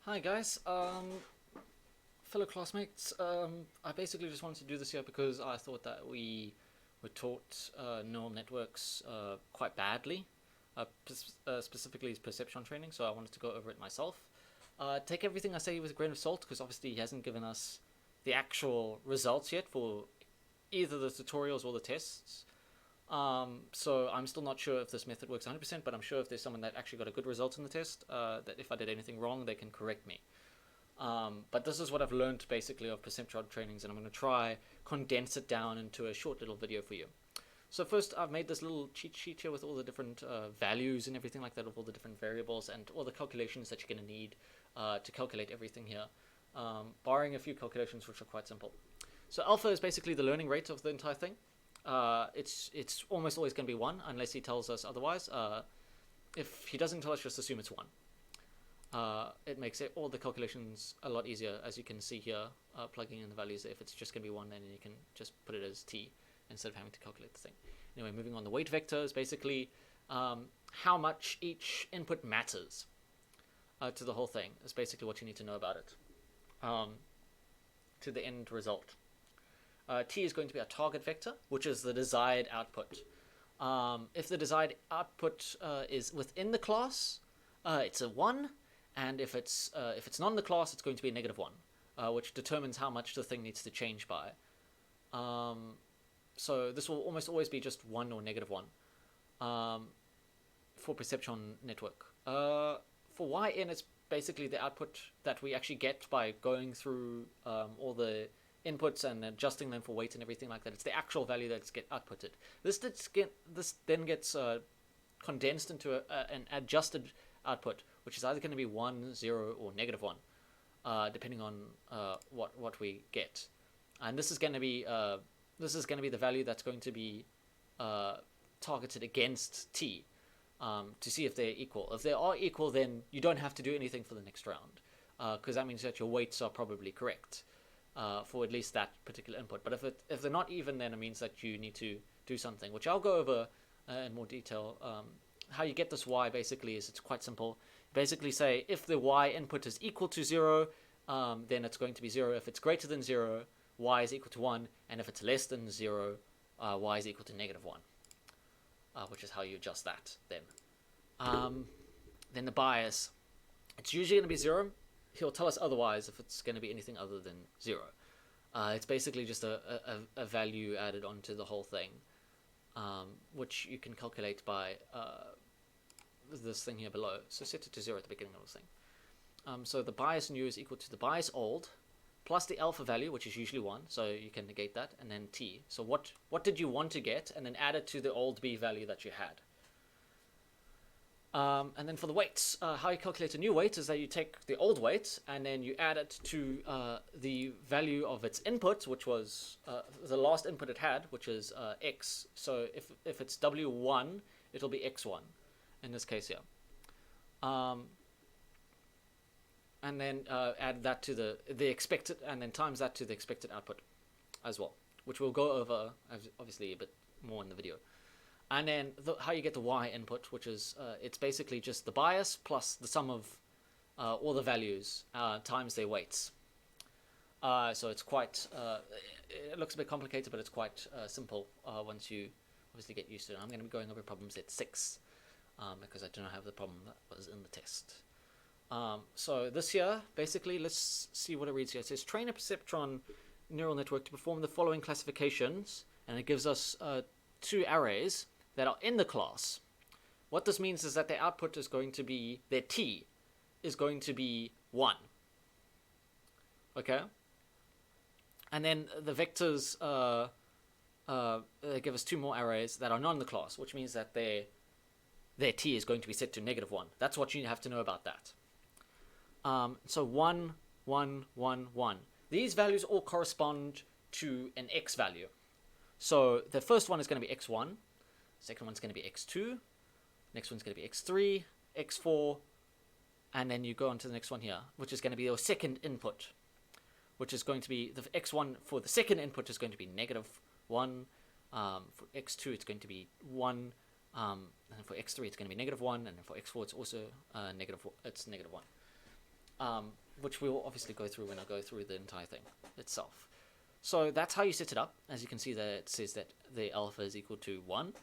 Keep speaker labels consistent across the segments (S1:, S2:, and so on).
S1: Hi guys, fellow classmates. I basically just wanted to do this here because I thought that we were taught neural networks quite badly, specifically perceptron training. So I wanted to go over it myself. Take everything I say with a grain of salt because obviously he hasn't given us the actual results yet for either the tutorials or the tests. So I'm still not sure if this method works 100%, but I'm sure if there's someone that actually got a good result in the test, that if I did anything wrong, they can correct me. But this is what I've learned basically of perceptron trainings, and I'm going to try condense it down into a short little video for you. So first, I've made this little cheat sheet here with all the different values and everything like that of all the different variables and all the calculations that you're going to need to calculate everything here, barring a few calculations which are quite simple. So alpha is basically the learning rate of the entire thing. It's almost always going to be 1 unless he tells us otherwise. If he doesn't tell us, just assume it's 1. It makes all the calculations a lot easier, as you can see here, plugging in the values. If it's just going to be 1, then you can just put it as t instead of having to calculate the thing. Anyway, moving on, the weight vector is basically how much each input matters to the whole thing. Is basically what you need to know about it to the end result. T is going to be a target vector, which is the desired output. If the desired output is within the class, it's a 1, and if it's not in the class, it's going to be a -1, which determines how much the thing needs to change by. So this will almost always be just 1 or -1 for perceptron network. For yn, it's basically the output that we actually get by going through all the inputs and adjusting them for weight and everything like that. It's the actual value that's get outputted. This then gets condensed into an adjusted output, which is either going to be 1, 0, or -1, depending on what we get. And this is going to be the value that's going to be targeted against t to see if they're equal. If they are equal, then you don't have to do anything for the next round, because that means that your weights are probably correct. For at least that particular input. But if they're not even, then it means that you need to do something, which I'll go over in more detail. How you get this y basically is it's quite simple. Basically say if the y input is equal to 0, then it's going to be 0. If it's greater than 0, y is equal to 1, and if it's less than 0, y is equal to -1, which is how you adjust that then. Then the bias, it's usually going to be 0. He'll tell us otherwise if it's going to be anything other than 0. It's basically just a value added onto the whole thing, which you can calculate by this thing here below. So set it to 0 at the beginning of the thing. So the bias new is equal to the bias old plus the alpha value, which is usually 1, so you can negate that, and then t. So what did you want to get, and then add it to the old b value that you had. And then for the weights, how you calculate a new weight is that you take the old weight and then you add it to the value of its input, which was the last input it had, which is x. So if it's w1, it'll be x1 in this case here. And then add that to the expected, and then times that to the expected output as well, which we'll go over obviously a bit more in the video. And then how you get the y input, which is it's basically just the bias plus the sum of all the values times their weights. So it's quite, it looks a bit complicated, but it's quite simple once you obviously get used to it. I'm going to be going over problems at 6 because I do not have the problem that was in the test. So this here, basically, let's see what it reads here. It says train a perceptron neural network to perform the following classifications, and it gives us 2 arrays that are in the class. What this means is that their output is going to be, their t is going to be 1. Okay? And then the vectors they give us 2 more arrays that are not in the class, which means that their t is going to be set to -1. That's what you have to know about that. So 1, 1, 1, 1. These values all correspond to an x value. So the first one is going to be x1, second one's going to be x2, next one's going to be x3, x4, and then you go on to the next one here, which is going to be your second input, which is going to be the x1 for the second input is going to be -1, for x2 it's going to be 1, and for x3 it's going to be -1, and then for x4 it's also -1. which we'll obviously go through when I go through the entire thing itself. So that's how you set it up. As you can see there, it says that the alpha is equal to 1.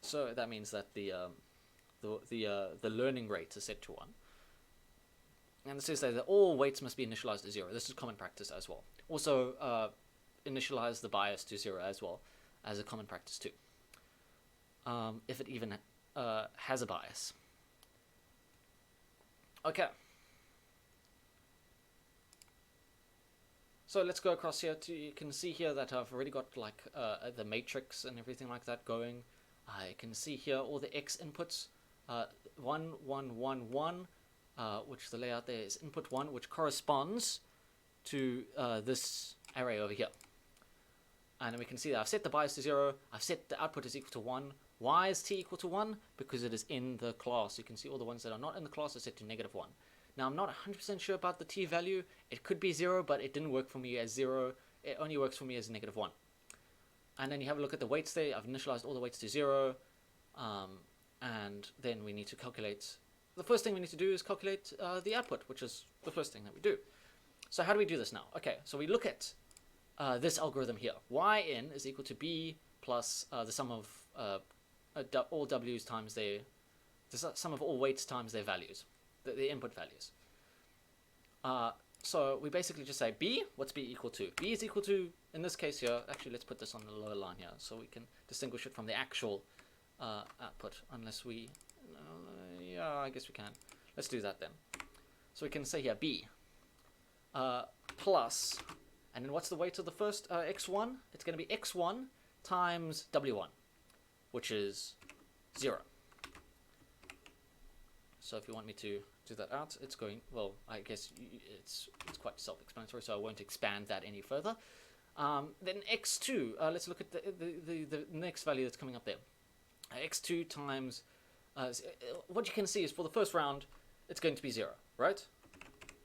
S1: So that means that the learning rate is set to 1. And it says that all weights must be initialized to 0. This is common practice as well. Also, initialize the bias to 0 as well as a common practice too. If it even has a bias. Okay. So let's go across here to, you can see here that I've already got like the matrix and everything like that going. I can see here all the X inputs, 1, 1, 1, 1, which the layout there is input 1, which corresponds to this array over here. And we can see that I've set the bias to 0, I've set the output is equal to 1. Why is t equal to 1? Because it is in the class. You can see all the ones that are not in the class are set to -1. Now, I'm not 100% sure about the t value. It could be 0, but it didn't work for me as 0. It only works for me as -1. And then you have a look at the weights there. I've initialized all the weights to 0. And then we need to calculate. The first thing we need to do is calculate the output, which is the first thing that we do. So how do we do this now? Okay, so we look at this algorithm here. Yn is equal to b plus the sum of all w's times the sum of all weights times their values. The input values. So we basically just say b, what's b equal to? B is equal to, in this case here, actually let's put this on the lower line here so we can distinguish it from the actual output, unless we, yeah, I guess we can. Let's do that then. So we can say here b plus, and then what's the weight of the first x1? It's going to be x1 times w1, which is 0. So if you want me to do that out, it's going, well, I guess it's quite self-explanatory, so I won't expand that any further. Then x2, let's look at the next value that's coming up there. X2 times, what you can see is for the first round, it's going to be 0, right?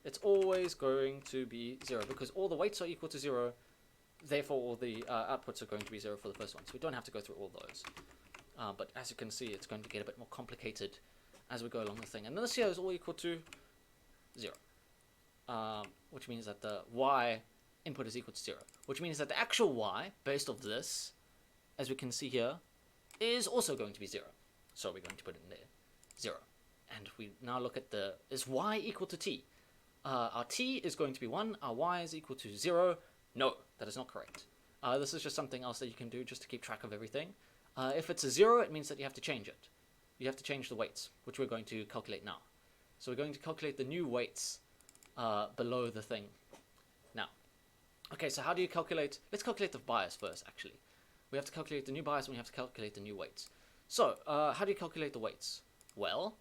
S1: It's always going to be 0 because all the weights are equal to 0, therefore all the outputs are going to be 0 for the first one. So we don't have to go through all those. But as you can see, it's going to get a bit more complicated as we go along the thing. And this here is all equal to 0, which means that the y input is equal to 0, which means that the actual y, based off this, as we can see here, is also going to be 0. So we're going to put it in there, 0. And we now look at is y equal to t? Our t is going to be 1, our y is equal to 0. No, that is not correct. This is just something else that you can do just to keep track of everything. If it's a 0, it means that you have to change it. You have to change the weights, which we're going to calculate now. So we're going to calculate the new weights below the thing now. Okay, so how do you calculate? Let's calculate the bias first, actually. We have to calculate the new bias and we have to calculate the new weights. So, how do you calculate the weights? Well,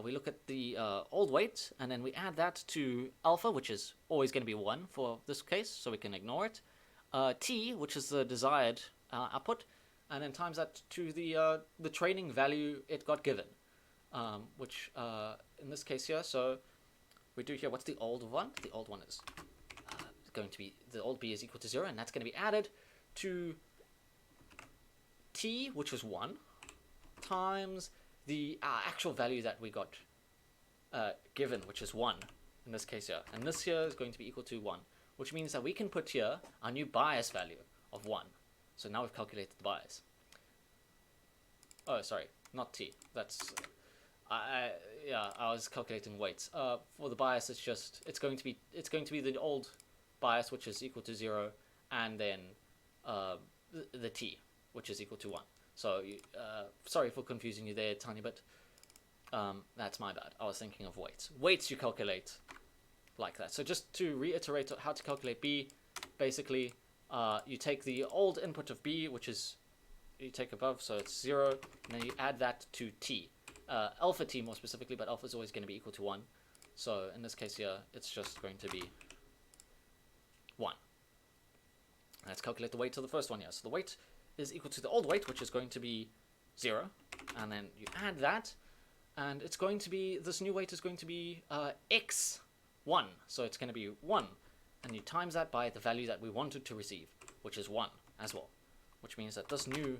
S1: we look at the old weight, and then we add that to alpha, which is always going to be 1 for this case, so we can ignore it. T, which is the desired output, and then times that to the training value it got given, which in this case here, so we do here, what's the old one? The old one is going to be, the old b is equal to 0, and that's going to be added to t, which was 1, times the actual value that we got given, which is 1 in this case here. And this here is going to be equal to 1, which means that we can put here our new bias value of 1. So now we've calculated the bias. Oh, sorry, not t. That's yeah, I was calculating weights. For the bias, it's going to be the old bias, which is equal to 0, and then the t, which is equal to 1. So sorry for confusing you there a tiny bit. That's my bad. I was thinking of weights. Weights you calculate like that. So just to reiterate how to calculate b, basically you take the old input of b, which is, you take above, so it's 0, and then you add that to t. Alpha t more specifically, but alpha is always going to be equal to 1. So in this case here, it's just going to be 1. Let's calculate the weight of the first one here. So the weight is equal to the old weight, which is going to be 0, and then you add that, and it's going to be, this new weight is going to be x1, so it's going to be 1, and you times that by the value that we wanted to receive, which is 1 as well, which means that this new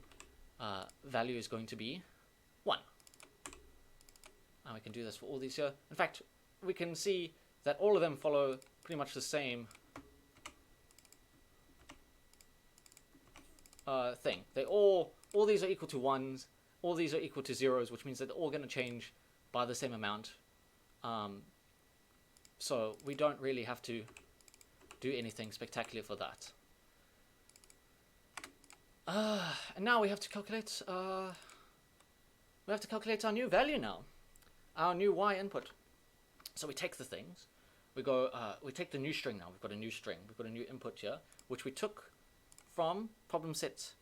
S1: value is going to be 1. And we can do this for all these here. In fact, we can see that all of them follow pretty much the same thing. All these are equal to 1s, all these are equal to 0s, which means that they're all going to change by the same amount. So we don't really have to do anything spectacular for that. And now we have to calculate our new value now, our new y input. So we take the things, we take the new string now. We've got a new string, we've got a new input here, which we took from problem set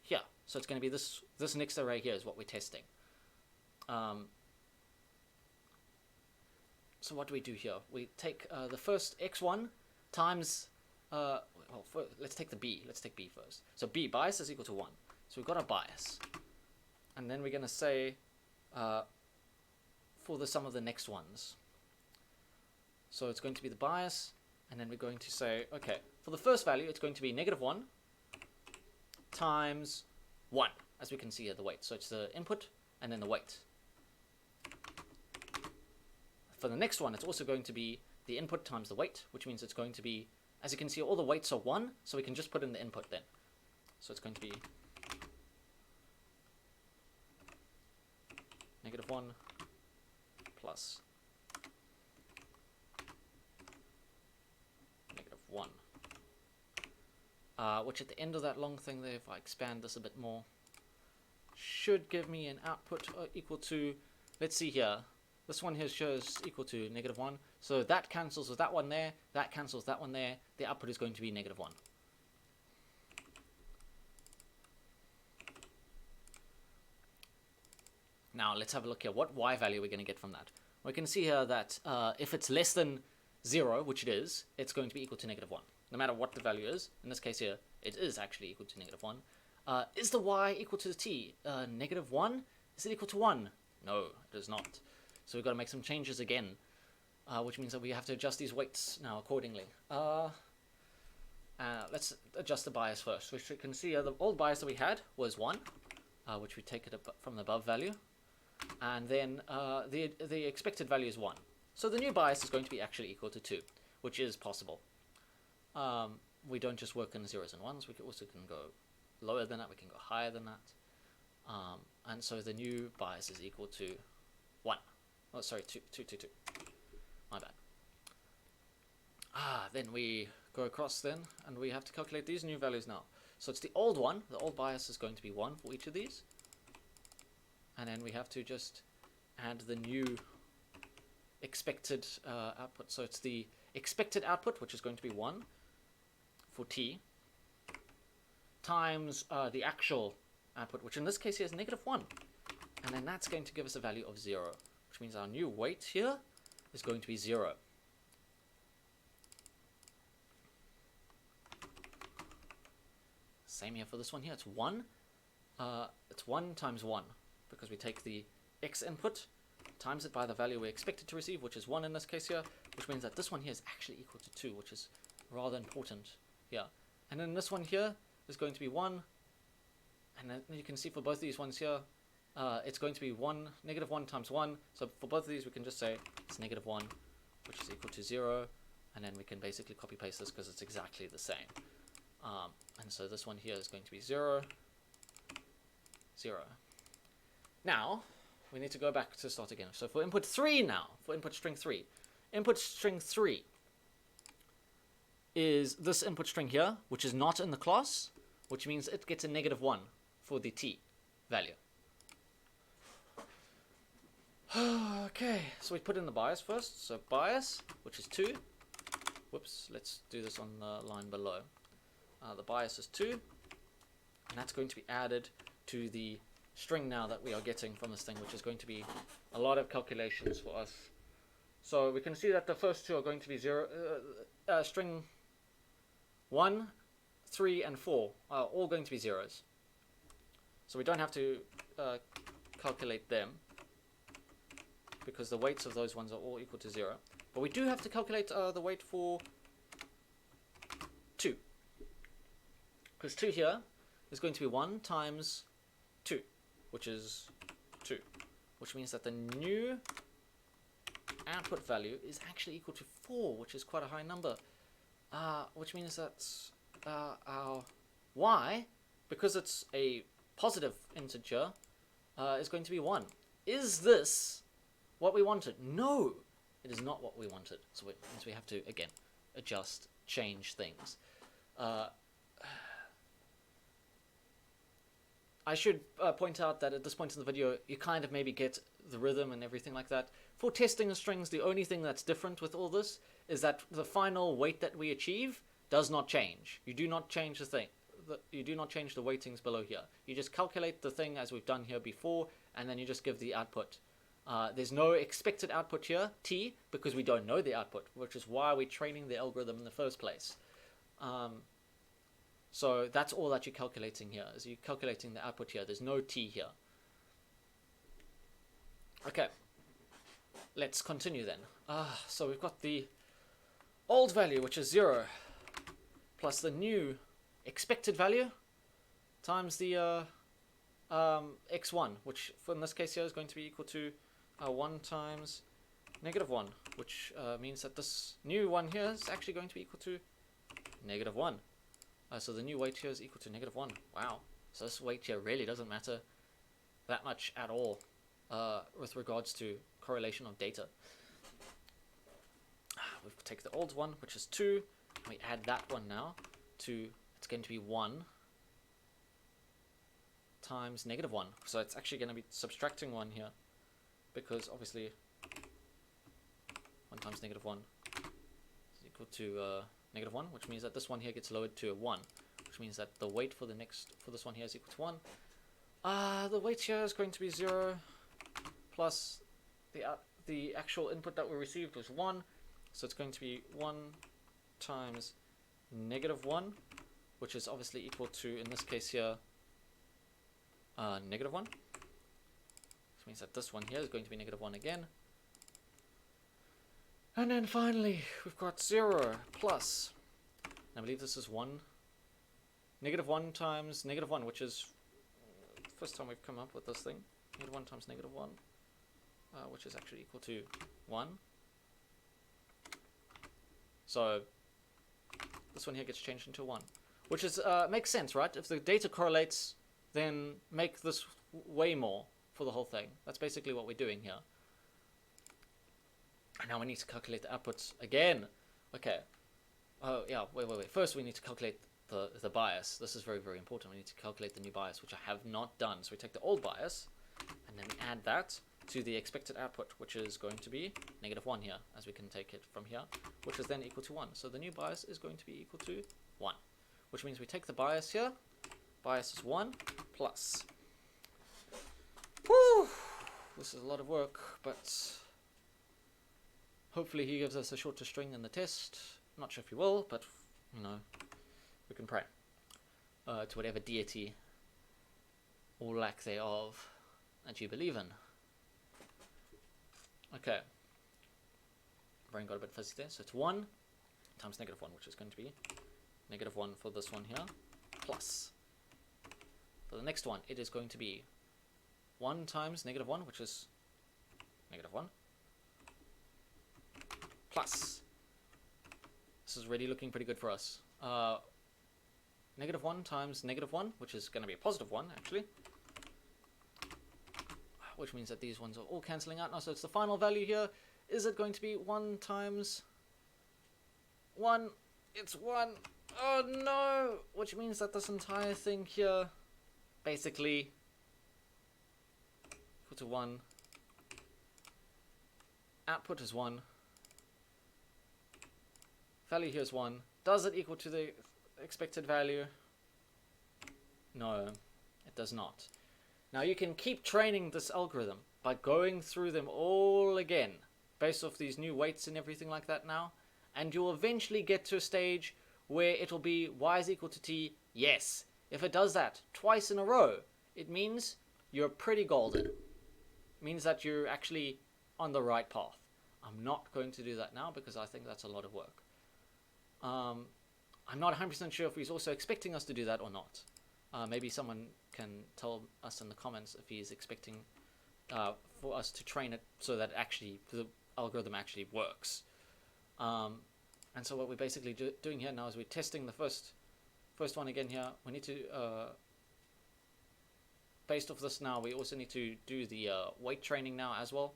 S1: here. So it's going to be this next array here is what we're testing. So what do we do here? We take the first x1 times, let's take the b. Let's take b first. So b, bias is equal to 1. So we've got a bias. And then we're going to say for the sum of the next ones. So it's going to be the bias, and then we're going to say, okay, for the first value, it's going to be -1 times 1, as we can see here, the weight. So it's the input and then the weight. For the next one, it's also going to be the input times the weight, which means it's going to be, as you can see, all the weights are 1, so we can just put in the input then. So it's going to be -1 plus -1. Which at the end of that long thing there, if I expand this a bit more, should give me an output equal to, let's see here, this one here shows equal to -1, so that cancels with that one there, that cancels that one there, the output is going to be -1. Now let's have a look here, what y value we're going to get from that. We can see here that if it's less than 0, which it is, it's going to be equal to -1. No matter what the value is, in this case here, it is actually equal to -1. Is the y equal to the t? -1? Is it equal to 1? No, it is not. So we've got to make some changes again, which means that we have to adjust these weights now accordingly. Let's adjust the bias first, which you can see the old bias that we had was 1, which we take it from the above value, and then the expected value is 1. So the new bias is going to be actually equal to 2, which is possible. We don't just work in 0s and 1s, we also can go lower than that, we can go higher than that. And so the new bias is equal to 1. Oh, sorry, 2. My bad. Then we go across then, and we have to calculate these new values now. So it's the old one, the old bias is going to be 1 for each of these. And then we have to just add the new expected output. So it's the expected output, which is going to be 1 for t, times the actual output, which in this case here is -1. And then that's going to give us a value of 0, which means our new weight here is going to be 0. Same here for this one here, it's 1. It's 1 times 1, because we take the x input, times it by the value we expected to receive, which is 1 in this case here, which means that this one here is actually equal to 2, which is rather important here. And then this one here is going to be 1, and then you can see for both these ones here, it's going to be -1 times 1, so for both of these we can just say it's -1, which is equal to 0, and then we can basically copy paste this because it's exactly the same. And so this one here is going to be 0, 0. Now, we need to go back to start again. So for input 3 now, for input string 3. Input string 3 is this input string here, which is not in the class, which means it gets a -1 for the t value. Okay, so we put in the bias first. So bias, which is 2. Whoops, let's do this on the line below. The bias is 2, and that's going to be added to the string now that we are getting from this thing, which is going to be a lot of calculations for us. So we can see that the first two are going to be 0, string 1, 3, and 4 are all going to be 0s. So we don't have to calculate them, because the weights of those ones are all equal to 0. But we do have to calculate the weight for 2. Because 2 here is going to be 1 times 2, which is 2. Which means that the new output value is actually equal to 4, which is quite a high number. Which means that our y, because it's a positive integer, is going to be 1. Is this what we wanted? No, it is not what we wanted. So it means we have to, again, adjust, change things. I should point out that at this point in the video, you kind of maybe get the rhythm and everything like that. For testing strings, the only thing that's different with all this is that the final weight that we achieve does not change. You do not change the thing. You do not change the weightings below here. You just calculate the thing as we've done here before, and then you just give the output. There's no expected output here, t, because we don't know the output, which is why we're training the algorithm in the first place. So that's all that you're calculating here, is you're calculating the output here. There's no t here. Okay, let's continue then. So we've got the old value, which is 0, plus the new expected value times the x1, which for in this case here is going to be equal to 1 times -1, which means that this new one here is actually going to be equal to -1. So the new weight here is equal to -1. Wow. So this weight here really doesn't matter that much at all with regards to correlation of data. We take the old one, which is 2. We add that one now to, it's going to be 1 times -1. So it's actually going to be subtracting 1 here, because obviously 1 times -1 is equal to -1, which means that this one here gets lowered to a 1, which means that the weight for this one here is equal to 1. The weight here is going to be 0 plus the actual input that we received was 1, so it's going to be 1 times -1, which is obviously equal to, in this case here, -1, which means that this one here is going to be -1 again. And then finally, we've got 0 plus, and I believe this is 1, -1 times -1, which is the first time we've come up with this thing. -1 times -1, which is actually equal to 1. So this one here gets changed into 1, which is makes sense, right? If the data correlates, then make this way more for the whole thing. That's basically what we're doing here. And now we need to calculate the outputs again. Okay. Oh yeah, wait. First we need to calculate the bias. This is very, very important. We need to calculate the new bias, which I have not done. So we take the old bias, and then we add that to the expected output, which is going to be -1 here, as we can take it from here, which is then equal to 1. So the new bias is going to be equal to 1, which means we take the bias here. Bias is 1 plus. Whew! This is a lot of work, but hopefully he gives us a shorter string in the test. I'm not sure if he will, but, you know, we can pray to whatever deity or lack thereof that you believe in. Okay. Brain got a bit fuzzy there. So it's 1 times -1, which is going to be -1 for this one here, plus. For the next one, it is going to be 1 times -1, which is -1, plus. This is really looking pretty good for us. -1 times -1, which is going to be a +1, actually. Which means that these ones are all cancelling out now. So it's the final value here. Is it going to be 1 times 1? It's 1. Oh no! Which means that this entire thing here, basically, equal to 1. Output is 1. Value here is 1. Does it equal to the expected value? No, it does not. Now you can keep training this algorithm by going through them all again, based off these new weights and everything like that now, and you'll eventually get to a stage where it'll be y is equal to t, yes. If it does that twice in a row, it means you're pretty golden. It means that you're actually on the right path. I'm not going to do that now because I think that's a lot of work. I'm not 100% sure if he's also expecting us to do that or not. Maybe someone can tell us in the comments if he's expecting for us to train it so that actually algorithm actually works. And so what we're basically doing here now is we're testing the first one again here. We need to, based off this now, we also need to do the weight training now as well.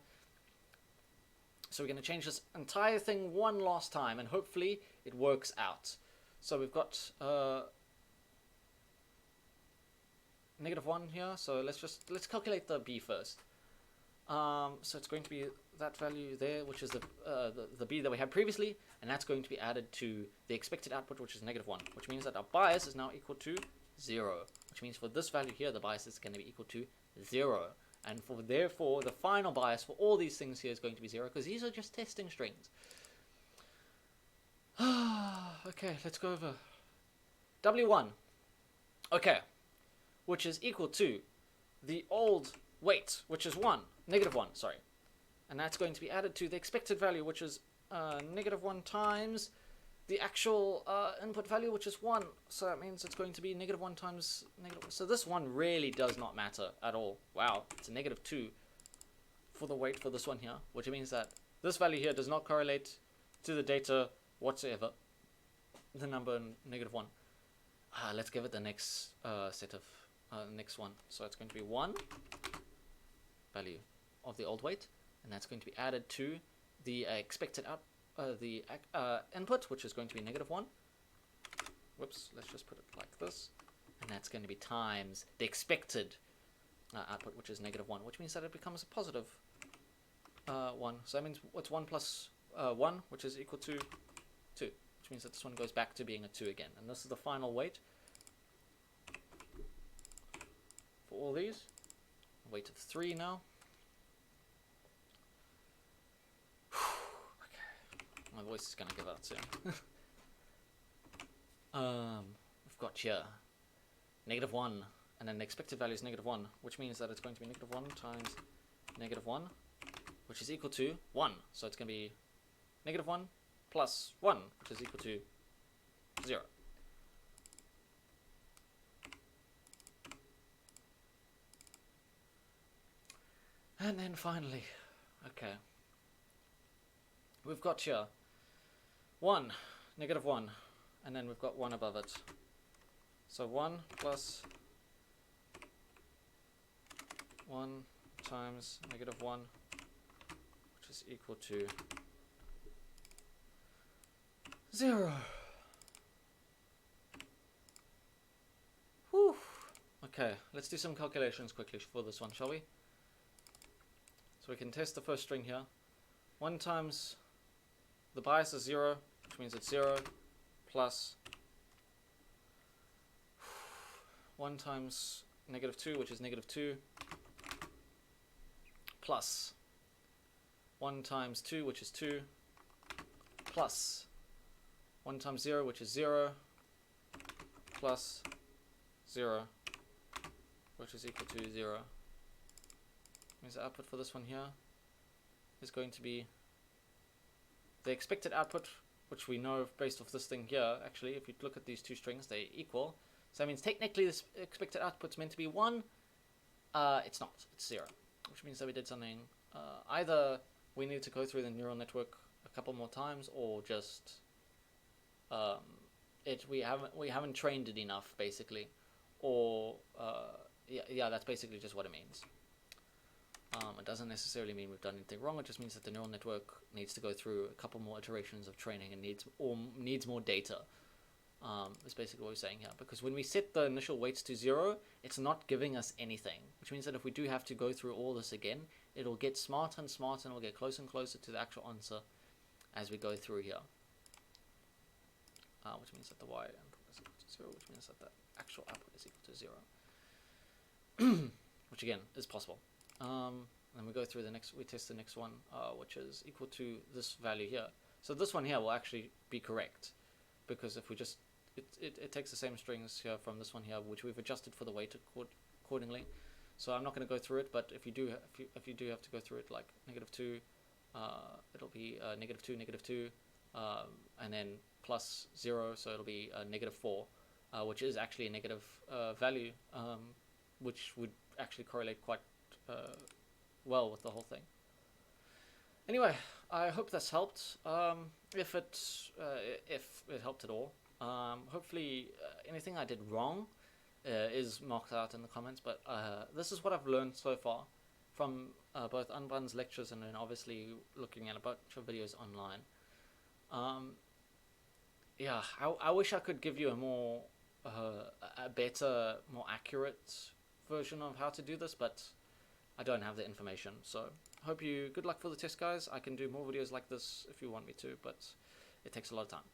S1: So we're going to change this entire thing one last time, and hopefully it works out. So we've got -1 here, so let's calculate the b first. So it's going to be that value there, which is the b that we had previously, and that's going to be added to the expected output, which is -1, which means that our bias is now equal to 0, which means for this value here, the bias is going to be equal to 0, and therefore the final bias for all these things here is going to be 0, because these are just testing strings. Okay, let's go over W1. Okay, which is equal to the old weight, which is -1, sorry. And that's going to be added to the expected value, which is -1 times the actual input value, which is 1. So that means it's going to be -1 times -1. So this one really does not matter at all. Wow, it's a -2 for the weight for this one here, which means that this value here does not correlate to the data whatsoever. The number -1. Let's give it the next set of next one. So it's going to be 1 value of the old weight, and that's going to be added to the expected input, which is going to be -1. Whoops, let's just put it like this, and that's going to be times the expected output, which is -1, which means that it becomes a positive 1. So that means what's 1 plus 1, which is equal to 2, which means that this one goes back to being a 2 again, and this is the final weight for all these. Weight of 3 now. My voice is going to give out soon. We've got here -1, and then the expected value is -1, which means that it's going to be -1 times -1, which is equal to 1. So it's going to be -1 plus 1, which is equal to 0. And then finally, okay, we've got here 1, -1, and then we've got 1 above it. So 1 plus 1 times -1, which is equal to 0. Whew. Okay, let's do some calculations quickly for this one, shall we? So we can test the first string here. 1 times the bias is 0, which means it's 0, plus 1 times -2, which is -2, plus 1 times 2, which is 2, plus 1 times 0, which is 0, plus 0, which is equal to 0. Means the output for this one here is going to be the expected output, which we know based off this thing here. Actually, if you look at these two strings, they equal. So that means technically this expected output's meant to be 1. It's not. It's 0. Which means that we did something. Either we need to go through the neural network a couple more times, or just we haven't trained it enough, basically. Or yeah, that's basically just what it means. It doesn't necessarily mean we've done anything wrong. It just means that the neural network needs to go through a couple more iterations of training and needs more data. Is basically what we're saying here. Because when we set the initial weights to 0, it's not giving us anything. Which means that if we do have to go through all this again, it'll get smarter and smarter, and it'll get closer and closer to the actual answer as we go through here. Which means that the y input is equal to 0, which means that the actual output is equal to 0. Which again is possible. And then we go through we test the next one, which is equal to this value here. So this one here will actually be correct, because if we just, it takes the same strings here from this one here, which we've adjusted for the weight accordingly. So I'm not going to go through it, but if you do have to go through it, like -2, it'll be -2, -2, and then plus 0, so it'll be -4, which is actually a negative value, which would actually correlate quite well with the whole thing. Anyway, I hope that's helped. If it helped at all. Hopefully, anything I did wrong is marked out in the comments. But this is what I've learned so far from both Unbun's lectures and then obviously looking at a bunch of videos online. Yeah, I wish I could give you a better, more accurate version of how to do this, but I don't have the information. So hope you good luck for the test, guys. I can do more videos like this if you want me to, but it takes a lot of time.